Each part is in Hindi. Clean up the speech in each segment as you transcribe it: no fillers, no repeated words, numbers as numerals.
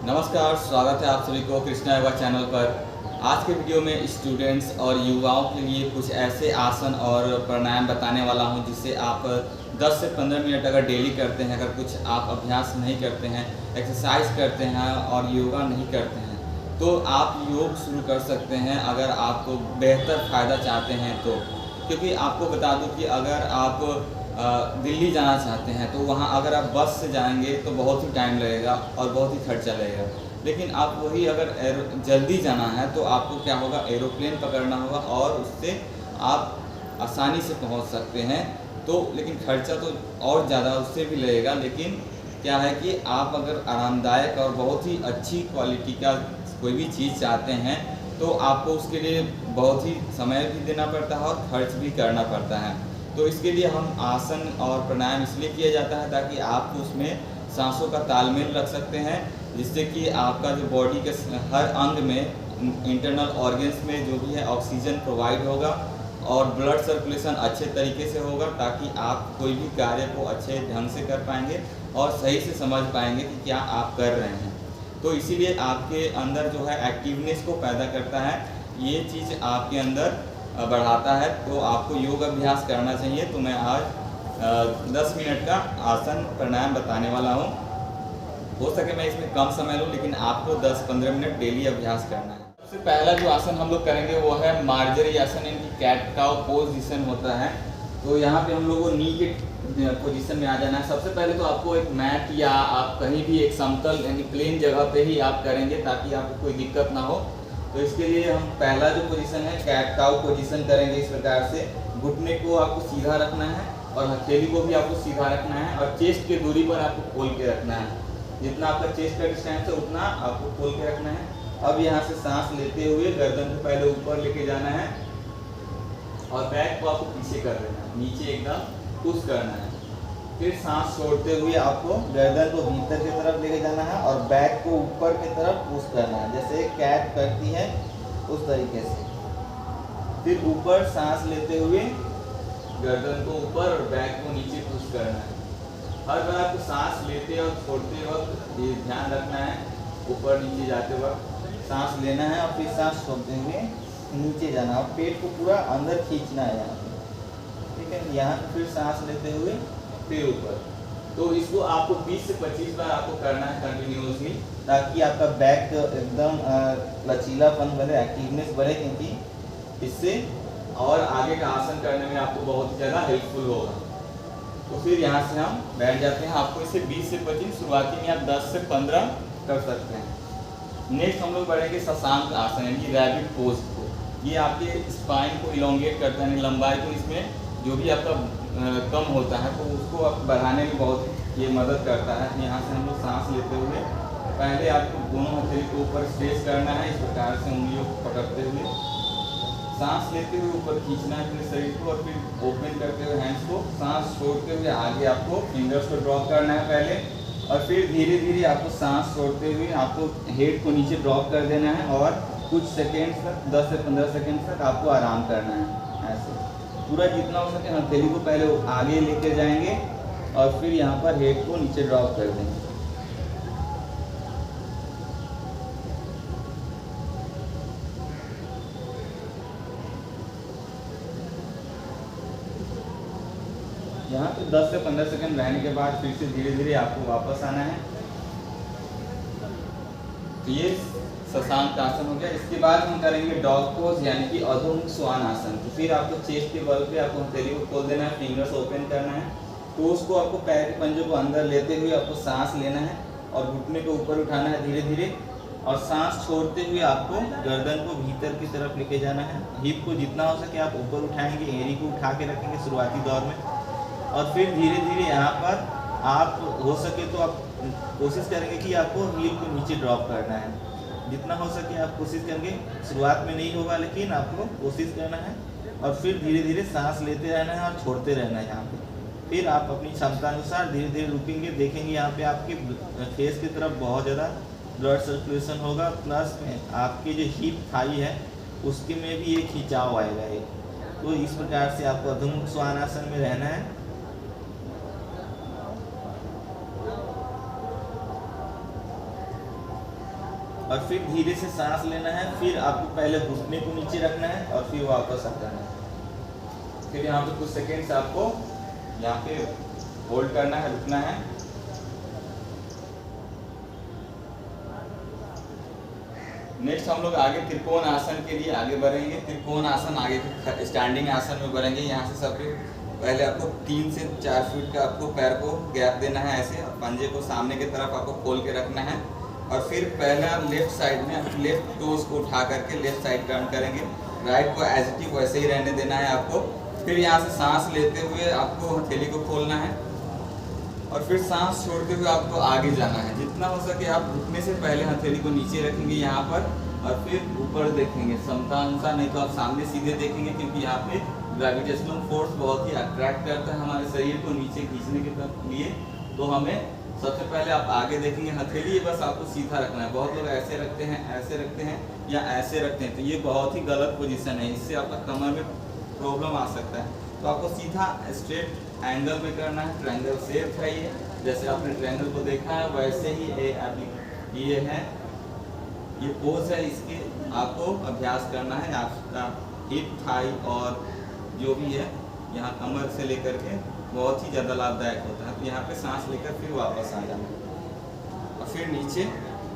नमस्कार, स्वागत है आप सभी को कृष्णा योगा चैनल पर। आज के वीडियो में स्टूडेंट्स और युवाओं के लिए कुछ ऐसे आसन और प्राणायाम बताने वाला हूं जिससे आप 10 से 15 मिनट अगर डेली करते हैं, अगर कुछ आप अभ्यास नहीं करते हैं, एक्सरसाइज करते हैं और योगा नहीं करते हैं तो आप योग शुरू कर सकते हैं अगर आपको बेहतर फ़ायदा चाहते हैं तो। क्योंकि आपको बता दूं कि अगर आप दिल्ली जाना चाहते हैं तो वहाँ अगर आप बस से जाएंगे तो बहुत ही टाइम लगेगा और बहुत ही खर्चा लगेगा। लेकिन आप वही अगर जल्दी जाना है तो आपको क्या होगा, एरोप्लेन पकड़ना होगा और उससे आप आसानी से पहुँच सकते हैं। तो लेकिन खर्चा तो और ज़्यादा उससे भी लगेगा। लेकिन क्या है कि आप अगर आरामदायक और बहुत ही अच्छी क्वालिटी का कोई भी चीज़ चाहते हैं तो आपको उसके लिए बहुत ही समय भी देना पड़ता है और खर्च भी करना पड़ता है। तो इसके लिए हम आसन और प्राणायाम इसलिए किया जाता है ताकि आप उसमें सांसों का तालमेल रख सकते हैं, जिससे कि आपका जो बॉडी के हर अंग में, इंटरनल ऑर्गन्स में जो भी है ऑक्सीजन प्रोवाइड होगा और ब्लड सर्कुलेशन अच्छे तरीके से होगा, ताकि आप कोई भी कार्य को अच्छे ढंग से कर पाएंगे और सही से समझ पाएंगे कि क्या आप कर रहे हैं। तो इसीलिए आपके अंदर जो है एक्टिवनेस को पैदा करता है, ये चीज़ आपके अंदर बढ़ाता है। तो आपको योग अभ्यास करना चाहिए। तो मैं आज 10 मिनट का आसन प्राणायाम बताने वाला हूँ। हो सके मैं इसमें कम समय लूँ, लेकिन आपको 10-15 मिनट डेली अभ्यास करना है। सबसे पहला जो आसन हम लोग करेंगे वो है मार्जरी आसन, यानी कैट काउ पोजीशन होता है। तो यहाँ पे हम लोग को नी के पोजीशन में आ जाना है। सबसे पहले तो आपको एक मैट या आप कहीं भी एक समतल यानी प्लेन जगह पे ही आप करेंगे ताकि आपको कोई दिक्कत ना हो। तो इसके लिए हम पहला जो पोजीशन है कैट काउ पोजीशन करेंगे। इस प्रकार से घुटने को आपको सीधा रखना है और हथेली को भी आपको सीधा रखना है और चेस्ट की दूरी पर आपको खोल के रखना है। जितना आपका चेस्ट का डिस्टेंस है उतना आपको खोल के रखना है। अब यहाँ से सांस लेते हुए गर्दन को पहले ऊपर लेके जाना है और बैक को आपको पीछे कर देना है, नीचे एकदम पुश करना है। फिर सांस छोड़ते हुए आपको गर्दन को भीतर की तरफ लेके जाना है और बैक को ऊपर की तरफ पुश करना है, जैसे कैट करती है उस तरीके से। फिर ऊपर सांस लेते हुए गर्दन को ऊपर और बैक को नीचे पुश करना है। हर बार आपको सांस लेते और छोड़ते वक्त ये ध्यान रखना है, ऊपर नीचे जाते वक्त सांस लेना है और फिर सांस छोड़ते हुए नीचे जाना और पेट को पूरा अंदर खींचना है यहाँ पे, ठीक है। यहाँ पे फिर सांस लेते हुए फिर ऊपर। तो इसको आपको 20 से 25 बार आपको करना है कंटिन्यूसली, ताकि आपका बैक एकदम लचीलापन बढ़े, एक्टिवनेस बढ़े, क्योंकि इससे और आगे का आसन करने में आपको बहुत ज़्यादा हेल्पफुल होगा। तो फिर यहाँ से हम बैठ जाते हैं। आपको इसे 20 से 25, शुरुआती में आप 10 से 15 कर सकते हैं। नेक्स्ट हम लोग बढ़ेंगे शशांक आसन, यानी रैबिट पोज को। ये आपके स्पाइन को इलोंगेट करता है, लंबाई को इसमें जो भी आपका कम होता है तो उसको आप बढ़ाने में बहुत ये मदद करता है। यहाँ से हम लोग सांस लेते हुए पहले आपको दोनों हथेली को ऊपर स्ट्रेच करना है, इस प्रकार से उंगलियों को पकड़ते हुए सांस लेते हुए ऊपर खींचना है अपने शरीर को और फिर ओपन करते हुए हैंड्स को। सांस छोड़ते हुए आगे आपको फिंगर्स को ड्रॉप करना है पहले, और फिर धीरे धीरे आपको सांस छोड़ते हुए आपको हेड को नीचे ड्रॉप कर देना है और कुछ सेकेंड्स तक, 10 से 15 सेकेंड्स तक आपको आराम करना है। ऐसे पूरा जितना हो सके हथेली को पहले आगे लेके जाएंगे और फिर यहाँ पर हेड को नीचे ड्रॉप कर देंगे। यहाँ पे 10 से 15 सेकंड रहने के बाद फिर से धीरे धीरे आपको वापस आना है। तो ये शशांक आसन हो गया। इसके बाद हम करेंगे डॉग पोज, यानी कि अधोमुख श्वान आसन। तो फिर आपको चेस्ट के बल पे आपको हथेली को खोल देना है, फिंगर्स ओपन करना है। तो उसको आपको पैर के पंजों को अंदर लेते हुए आपको सांस लेना है और घुटने को ऊपर उठाना है धीरे धीरे, और सांस छोड़ते हुए आपको गर्दन को भीतर की तरफ लेके जाना है। हिप को जितना हो सके आप ऊपर उठाएंगे, एड़ी को उठा के रखेंगे शुरुआती दौर में, और फिर धीरे धीरे यहाँ पर आप हो सके तो आप कोशिश करेंगे कि आपको हील को नीचे ड्रॉप करना है। जितना हो सके आप कोशिश करेंगे, शुरुआत में नहीं होगा लेकिन आपको कोशिश करना है, और फिर धीरे धीरे सांस लेते रहना है और छोड़ते रहना है यहाँ पे। फिर आप अपनी क्षमता अनुसार धीरे धीरे रुकेंगे, देखेंगे यहाँ पे आपके फेस की तरफ बहुत ज़्यादा ब्लड सर्कुलेशन होगा, प्लस में आपके जो हिप थाई है उसके में भी एक खिंचाव आएगा एक। तो इस प्रकार से आपको अधोमुख श्वान आसन में रहना है। और फिर धीरे से सांस लेना है। फिर आपको पहले घुटने को नीचे रखना है और फिर वापस आ जाना है। फिर यहाँ पे कुछ सेकेंड्स आपको यहाँ पे होल्ड करना है, रुकना है। नेक्स्ट हम लोग आगे त्रिकोण आसन के लिए आगे बढ़ेंगे। त्रिकोण आसन आगे स्टैंडिंग आसन में बढ़ेंगे। यहाँ से सबसे पहले आपको 3 से 4 फीट का आपको पैर को गैप देना है ऐसे, और पंजे को सामने की तरफ आपको खोल के रखना है। और फिर पहला लेफ्ट साइड में लेफ्ट टोज को उठा करके लेफ्ट साइड टर्न करेंगे। राइट को एज इट इज वैसे ही रहने देना है आपको। फिर यहाँ से सांस लेते हुए आपको हथेली को खोलना है और फिर सांस छोड़ते हुए आपको आगे जाना है। जितना हो सके आप रुकने से पहले हथेली को नीचे रखेंगे यहाँ पर, और फिर ऊपर देखेंगे समता अनुसार, नहीं तो आप सामने सीधे देखेंगे, क्योंकि यहाँ पे ग्रेविटेशनल फोर्स बहुत ही अट्रैक्ट करता है हमारे शरीर को नीचे खींचने के लिए। तो हमें सबसे पहले आप आगे देखेंगे, हथेली बस आपको सीधा रखना है। बहुत लोग ऐसे रखते हैं, ऐसे रखते हैं या ऐसे रखते हैं, तो ये बहुत ही गलत पोजीशन है। इससे आपका कमर में प्रॉब्लम आ सकता है। तो आपको सीधा स्ट्रेट एंगल में करना है। ट्रायंगल शेप है ये, जैसे आपने ट्रायंगल को देखा है वैसे ही ये है, ये पोज है। इसके आपको अभ्यास करना है। आपका हिप, थाई और जो भी है यहाँ कमर से लेकर के बहुत ही ज़्यादा लाभदायक होता है। तो यहाँ पे सांस लेकर फिर वापस आ जाना है और फिर नीचे,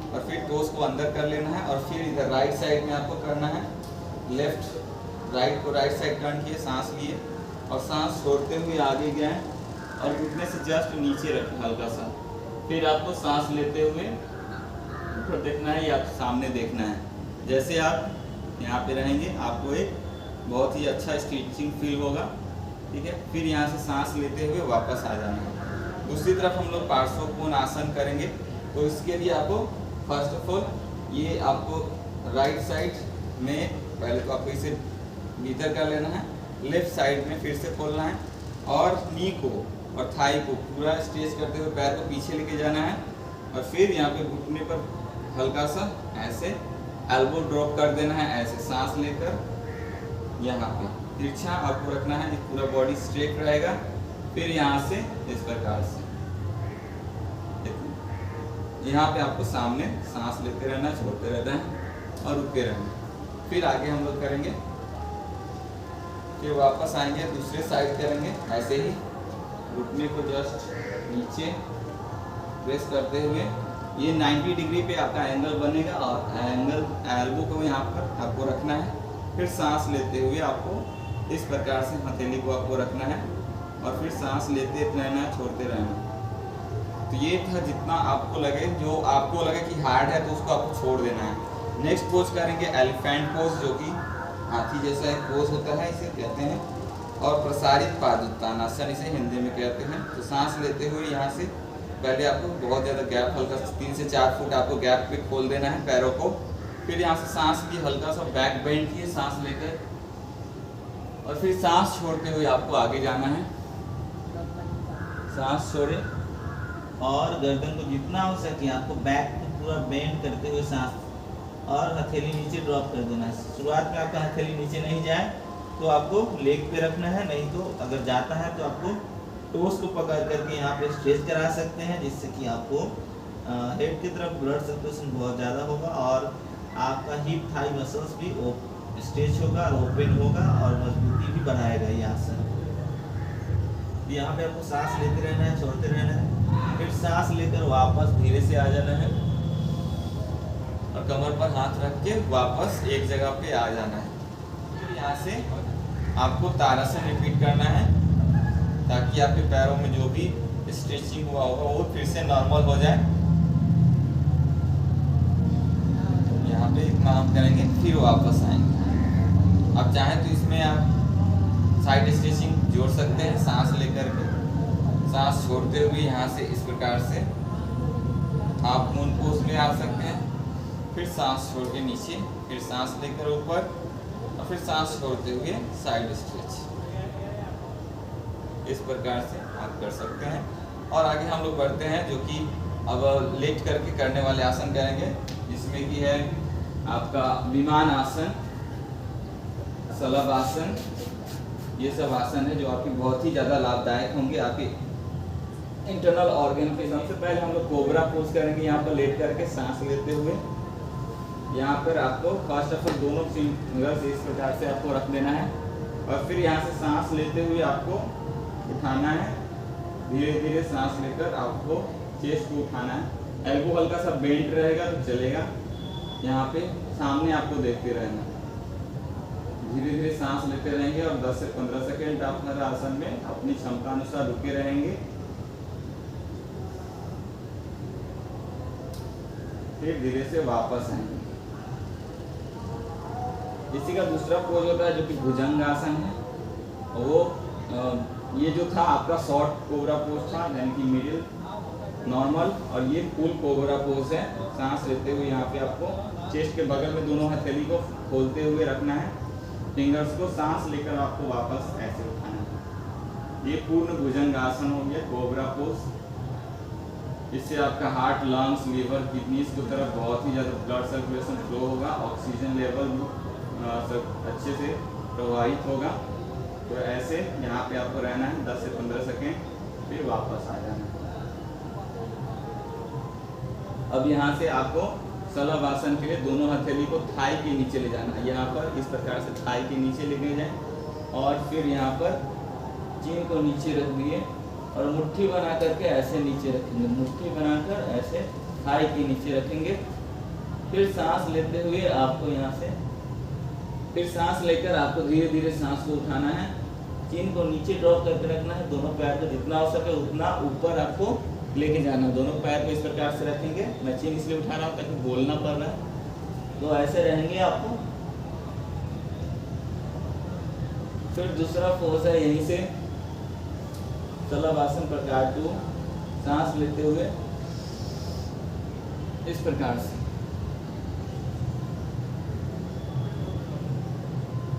और फिर टोस को अंदर कर लेना है। और फिर इधर राइट साइड में आपको करना है। लेफ्ट राइट को राइट साइड टर्न किए, सांस लिए और सांस छोड़ते हुए आगे गए और घुटने से जस्ट नीचे रखें हल्का सा। फिर आपको सांस लेते हुए ऊपर देखना है या सामने देखना है। जैसे आप यहाँ पे रहेंगे आपको एक बहुत ही अच्छा स्ट्रेचिंग फील होगा, ठीक है। फिर यहाँ से सांस लेते हुए वापस आ जाना है। दूसरी तरफ हम लोग पार्श्वकोण आसन करेंगे। तो इसके लिए आपको फर्स्ट ऑफ ऑल ये आपको राइट साइड में पहले तो आपको इसे भीतर कर लेना है, लेफ्ट साइड में फिर से खोलना है और नी को और थाई को पूरा स्ट्रेच करते हुए पैर को पीछे लेके जाना है। और फिर यहाँ पे घुटने पर हल्का सा ऐसे एल्बो ड्रॉप कर देना है, ऐसे सांस लेकर यहाँ पे तिरछा आपको रखना है, पूरा बॉडी स्ट्रेट रहेगा। फिर यहाँ से इस प्रकार से यहाँ पे आपको सामने सांस लेते रहना, छोड़ते रहना है और रुके रहना। फिर आगे हम लोग करेंगे, फिर वापस आएंगे, दूसरे साइड करेंगे ऐसे ही, घुटने को जस्ट नीचे प्रेस करते हुए ये 90 डिग्री पे आपका एंगल बनेगा और एंगल एल्बो को यहाँ पर आपको रखना है। फिर सांस लेते हुए आपको इस प्रकार से हथेली को आपको रखना है और फिर सांस लेते रहना, छोड़ते रहना। तो ये था जितना आपको लगे, जो आपको लगे कि हार्ड है तो उसको आपको छोड़ देना है। नेक्स्ट पोज करेंगे एलिफेंट पोज, जो कि हाथी जैसा एक पोज होता है, इसे कहते हैं, और प्रसारित पादोत्तानासन इसे हिंदी में कहते हैं। तो सांस लेते हुए यहाँ से पहले आपको बहुत ज़्यादा गैप, हल्का सा 3 से 4 फुट आपको गैप पे खोल देना है पैरों को। फिर यहाँ से सांस लिए, हल्का सा बैक बेंड किए सांस लेकर, और फिर सांस छोड़ते हुए आपको आगे जाना है। सांस छोड़े और गर्दन को जितना हो सके आपको बैक को पूरा बेंड करते हुए सांस, और हथेली नीचे ड्रॉप कर देना है। शुरुआत में आपका हथेली नीचे नहीं जाए तो आपको लेग पे रखना है, नहीं तो अगर जाता है तो आपको टोस को पकड़ करके यहाँ पे स्ट्रेच करा सकते हैं, जिससे कि आपको हेड की तरफ ब्लड सर्कुलेशन बहुत ज़्यादा होगा और आपका हिप थाई मसल्स भी स्ट्रेच होगा और ओपन होगा और मजबूती भी बढ़ाएगा ये आसन। यहाँ पे आपको सांस लेते रहना है, छोड़ते रहना है, फिर सांस लेकर वापस धीरे से आ जाना है और कमर पर हाथ रख के वापस एक जगह पे आ जाना है। फिर यहाँ से आपको ताड़ासन रिपीट करना है, ताकि आपके पैरों में जो भी स्ट्रेचिंग हुआ होगा वो फिर से नॉर्मल हो जाए। यहाँ पे इतना हम करेंगे, फिर वापस आएंगे। आप चाहें तो इसमें आप साइड स्ट्रेचिंग जोड़ सकते हैं, सांस लेकर के, सांस छोड़ते हुए यहाँ से इस प्रकार से आप मून पोज में आ सकते हैं। फिर सांस छोड़ के नीचे, फिर सांस लेकर ऊपर और फिर सांस छोड़ते हुए साइड स्ट्रेच, इस प्रकार से आप कर सकते हैं। और आगे हम लोग बढ़ते हैं, जो कि अब लेट करके करने वाले आसन करेंगे, जिसमें कि है आपका विमान आसन, शलभ आसन। ये सब आसन है जो आपकी बहुत ही ज़्यादा लाभदायक होंगे आपके इंटरनल ऑर्गन के। सबसे पहले हम लोग कोबरा पोज करेंगे, यहाँ पर लेट करके सांस लेते हुए यहाँ पर आपको फर्स्ट ऑफ ऑल दोनों फिंगर्स इस प्रकार से आपको रख देना है और फिर यहाँ से सांस लेते हुए आपको उठाना है। धीरे धीरे सांस लेकर आपको चेस्ट को उठाना है। एल्बो हल्का सा बेंट रहेगा तो चलेगा। यहाँ पे सामने आपको देखते रहना। धीरे धीरे सांस लेते रहेंगे और 10 से 15 सेकेंड आप हर आसन में अपनी क्षमता अनुसार रुके रहेंगे। फिर धीरे से वापस आएंगे। इसी का दूसरा पोज होता है जो कि भुजंग आसन है। वो ये जो था आपका शॉर्ट कोबरा पोज था, यानी कि मिडिल नॉर्मल, और ये फुल कोबरा पोज है। सांस लेते हुए यहाँ पे आपको चेस्ट के बगल में दोनों हथेली को खोलते हुए रखना है। फिंगर्स को सांस लेकर आपको वापस ऐसे उठाना है। ये पूर्ण भुजंग आसन हो गया, कोबरा पोज। इससे आपका हार्ट, लंग्स, लीवर, किडनीज की तरफ बहुत ही ज़्यादा ब्लड सर्कुलेशन फ्लो होगा, ऑक्सीजन लेवल अच्छे से प्रभावित होगा। तो ऐसे यहाँ पे आपको रहना है 10 से 15 सेकेंड, फिर वापस आ जाना है। अब यहाँ से आपको सलभ आसन के लिए दोनों हथेली को थाई के नीचे ले जाना है। यहाँ पर इस प्रकार से थाई के नीचे लेके जाएं और फिर यहाँ पर चीन को नीचे रख दिए और मुट्ठी बना करके ऐसे नीचे रखेंगे। मुट्ठी बनाकर ऐसे थाई के नीचे रखेंगे। फिर सांस लेते हुए आपको यहाँ से फिर सांस लेकर आपको धीरे धीरे सांस को उठाना है। चीन को नीचे ड्रॉप करके रखना है। दोनों पैर को जितना हो सके उतना ऊपर आपको लेके जाना। दोनों पैर को इस प्रकार से रखेंगे। मैं चीन इसलिए उठा रहा हूँ ताकि बोलना पड़ रहा है। तो ऐसे रहेंगे आपको। फिर दूसरा पोज है यहीं से सलभ आसन प्रकार 2। सांस लेते हुए इस प्रकार से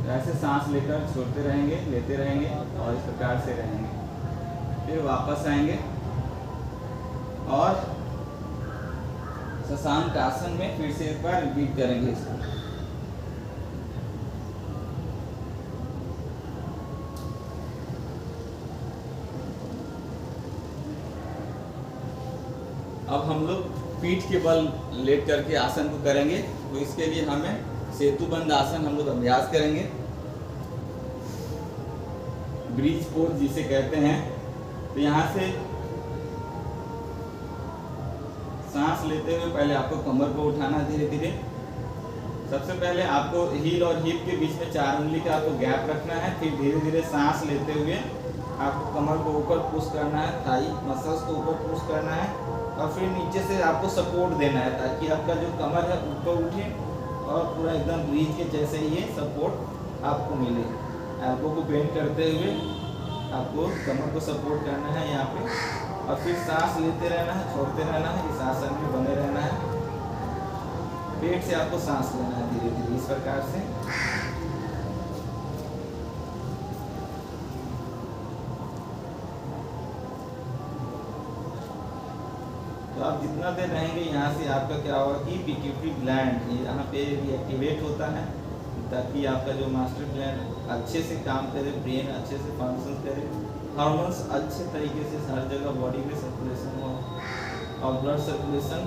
ऐसे सांस लेकर छोड़ते रहेंगे, लेते रहेंगे और इस प्रकार से रहेंगे। फिर वापस आएंगे और शशांक आसन में फिर से एक बार रिपीट करेंगे इसको। अब हम लोग पीठ के बल लेट करके आसन को करेंगे। तो इसके लिए हमें सेतुबंद आसन हम लोग अभ्यास करेंगे। ब्रिज पोज जिसे कहते हैं। तो यहाँ से सांस लेते हुए पहले आपको कमर को उठाना धीरे धीरे। सबसे पहले आपको हील और हिप के बीच में 4 उंगली का आपको गैप रखना है। फिर धीरे धीरे सांस लेते हुए आपको कमर को ऊपर पुश करना है, थाई मसल्स को ऊपर पुश करना है और फिर नीचे से आपको सपोर्ट देना है ताकि आपका जो कमर है ऊपर उठे और पूरा एकदम ब्रिज के जैसे ये सपोर्ट आपको मिले। एल्बो को बेंड करते हुए आपको कमर को सपोर्ट करना है यहाँ पे और फिर सांस लेते रहना है, छोड़ते रहना है। इस आसन में बने रहना है। पेट से आपको सांस लेना है धीरे धीरे इस प्रकार से। तो आप जितना देर रहेंगे यहाँ से आपका क्या होगा कि पिट्यूटरी ग्लैंड यहाँ पे भी एक्टिवेट होता है ताकि आपका जो मास्टर ग्लैंड अच्छे से काम करे, ब्रेन अच्छे से फंक्शन करे, हार्मोन्स अच्छे तरीके से हर जगह बॉडी में सर्कुलेशन हो और ब्लड सर्कुलेशन,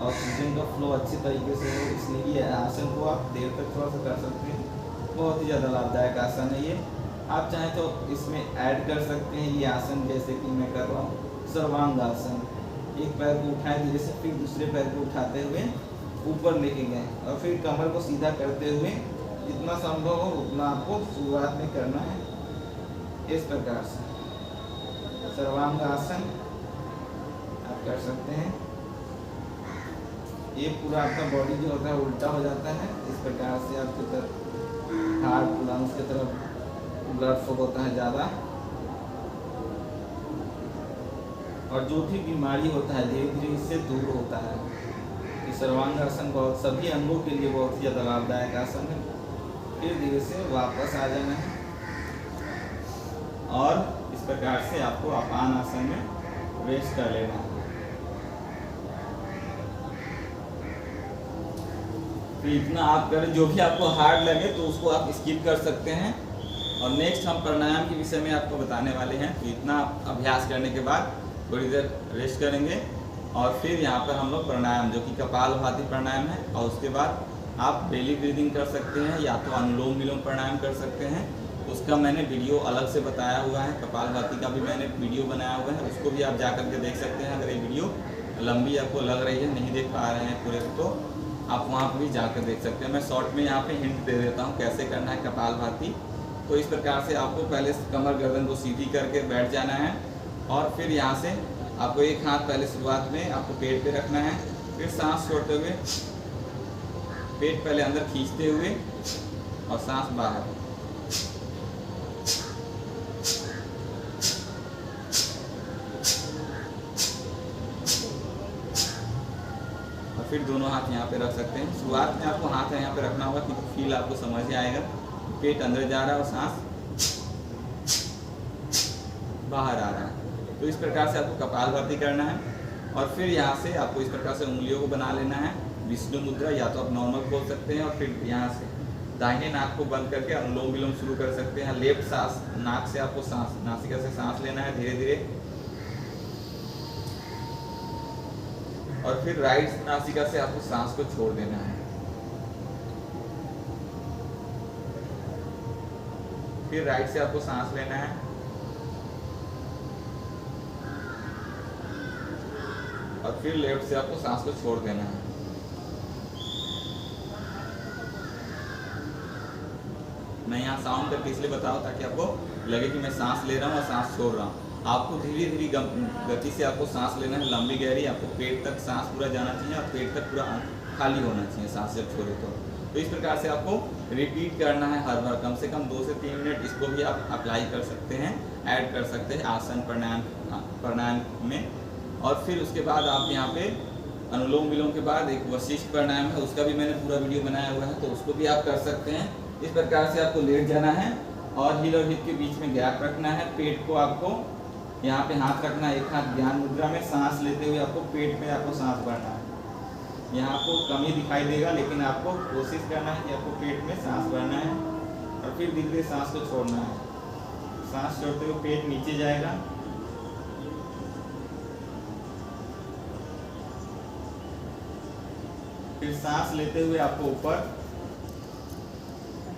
ऑक्सीजन का फ्लो अच्छे तरीके से हो। इसलिए ये आसन को आप देर तक थोड़ा सा कर सकते हैं। बहुत ही ज़्यादा लाभदायक आसन है ये। आप चाहें तो इसमें ऐड कर सकते हैं ये आसन, जैसे कि मैं कर रहा हूँ सर्वांग आसन। एक पैर को उठाए धीरे से, फिर दूसरे पैर को उठाते हुए ऊपर लेके गए और फिर कमर को सीधा करते हुए जितना संभव हो उतना आपको शुरुआत में करना है। इस प्रकार से सर्वांग आसन आप कर सकते हैं। ये पूरा आपका बॉडी जो होता है उल्टा हो जाता है। इस प्रकार से आपकी तरफ हार्ट, लंग्स की तरफ ब्लड फ्लो होता है ज़्यादा और जो भी बीमारी होता है धीरे धीरे इससे दूर होता है। ये सर्वांग आसन बहुत सभी अंगों के लिए बहुत ही ज़्यादा लाभदायक आसन है। फिर धीरे से वापस आ जाना है और इस प्रकार से आपको अपान आसन में रेस्ट कर लेना है। फिर इतना आप करें, जो भी आपको हार्ड लगे तो उसको आप स्किप कर सकते हैं। और नेक्स्ट हम प्राणायाम के विषय में आपको बताने वाले हैं। तो इतना अभ्यास करने के बाद थोड़ी देर रेस्ट करेंगे और फिर यहाँ पर हम लोग प्राणायाम जो कि कपालभाति प्राणायाम है, और उसके बाद आप बेली ब्रीदिंग कर सकते हैं या तो अनुलोम विलोम प्राणायाम कर सकते हैं। उसका मैंने वीडियो अलग से बताया हुआ है, कपालभाति का भी मैंने वीडियो बनाया हुआ है, उसको भी आप जा कर के देख सकते हैं। अगर ये वीडियो लंबी आपको लग रही है, नहीं देख पा रहे हैं पूरे, तो आप वहाँ पर भी जाकर देख सकते हैं। मैं शॉर्ट में यहाँ पे हिंट दे देता हूँ कैसे करना है कपालभाति। तो इस प्रकार से आपको पहले कमर गर्दन को सीधी करके बैठ जाना है, और फिर यहाँ से आपको एक हाथ पहले शुरुआत में आपको पेट पे रखना है, फिर सांस छोड़ते हुए पेट पहले अंदर खींचते हुए और सांस बाहर। और फिर दोनों हाथ यहाँ पे रख सकते हैं। शुरुआत में आपको हाथ यहाँ पे रखना होगा क्योंकि फील आपको समझ में आएगा। पेट अंदर जा रहा है और सांस बाहर आ रहा है। तो इस प्रकार से आपको कपालभाति करना है, और फिर यहाँ से आपको इस प्रकार से उंगलियों को बना लेना है विष्णु मुद्रा, या तो आप नॉर्मल खोल सकते हैं, और फिर यहाँ से दाहिने नाक को बंद करके अनुलोम विलोम शुरू कर सकते हैं। लेफ्ट सांस नाक से आपको सांस नासिका से सांस लेना है धीरे धीरे, और फिर राइट नासिका से आपको सांस को छोड़ देना है। फिर राइट से आपको सांस लेना है, और फिर लेफ्ट से आपको सांस को छोड़ देना है। मैं यहाँ साउंड करके इसलिए बताऊँ ताकि आपको लगे कि मैं सांस ले रहा हूँ और सांस छोड़ रहा हूँ। आपको धीरे धीरे गति से आपको सांस लेना है, लंबी गहरी। आपको पेट तक सांस पूरा जाना चाहिए और पेट तक पूरा खाली होना चाहिए सांस जब छोड़े तो इस प्रकार से आपको रिपीट करना है हर बार, कम से कम 2 से 3 मिनट। इसको भी आप अप्लाई कर सकते हैं, ऐड कर सकते हैं आसन प्राणायाम में। और फिर उसके बाद आप यहाँ पे अनुलोम विलोम के बाद एक वशिष्ठ प्राणायाम है, उसका भी मैंने पूरा वीडियो बनाया हुआ है, तो उसको भी आप कर सकते हैं। इस प्रकार से आपको लेट जाना है और हिल और हिप के बीच में गैप रखना है। पेट को आपको यहाँ पे हाथ रखना है, एक हाथ ध्यान मुद्रा में, सांस लेते हुए आपको पेट में आपको सांस भरना है। यहाँ आपको कमी दिखाई देगा, लेकिन आपको कोशिश करना है कि आपको पेट में सांस भरना है, और फिर धीरे धीरे सांस को छोड़ना है। सांस छोड़ते हुए पेट नीचे जाएगा, फिर सांस लेते हुए आपको ऊपर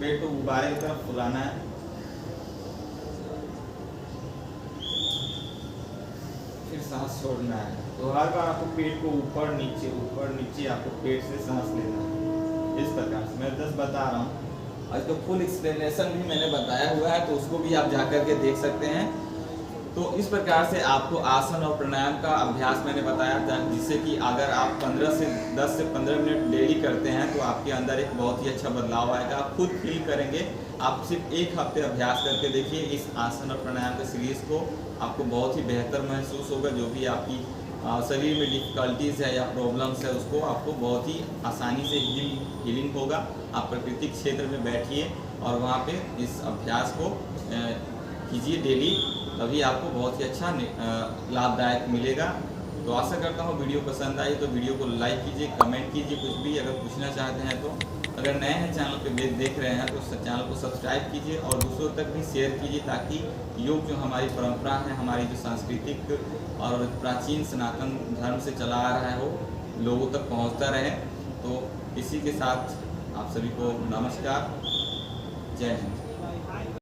पेट को गुब्बारे की तरफ फुलाना है, फिर सांस छोड़ना है। तो हर बार आपको पेट को ऊपर नीचे आपको पेट से सांस लेना है। इस प्रकार से मैं 10 बता रहा हूँ, और इसका फुल एक्सप्लेनेशन भी मैंने बताया हुआ है, तो उसको भी आप जाकर के देख सकते हैं। तो इस प्रकार से आपको आसन और प्राणायाम का अभ्यास मैंने बताया था, जिससे कि अगर आप 10 से 15 मिनट डेली करते हैं तो आपके अंदर एक बहुत ही अच्छा बदलाव आएगा। आप खुद फील करेंगे। आप सिर्फ 1 हफ्ते अभ्यास करके देखिए इस आसन और प्राणायाम के सीरीज़ को, आपको बहुत ही बेहतर महसूस होगा। जो भी आपकी शरीर में डिफ़िकल्टीज़ है या प्रॉब्लम्स है, उसको आपको बहुत ही आसानी से हीलिंग होगा। आप प्राकृतिक क्षेत्र में बैठिए और वहाँ पे इस अभ्यास को कीजिए डेली, तभी आपको बहुत ही अच्छा लाभदायक मिलेगा। तो आशा करता हूँ वीडियो पसंद आई तो वीडियो को लाइक कीजिए, कमेंट कीजिए, कुछ भी अगर पूछना चाहते हैं तो। अगर नए हैं चैनल पे देख रहे हैं तो चैनल को सब्सक्राइब कीजिए और दूसरों तक भी शेयर कीजिए, ताकि योग जो हमारी परंपरा है, हमारी जो सांस्कृतिक और प्राचीन सनातन धर्म से चला आ रहा है, वो लोगों तक पहुँचता रहे। तो इसी के साथ आप सभी को नमस्कार, जय हिंद।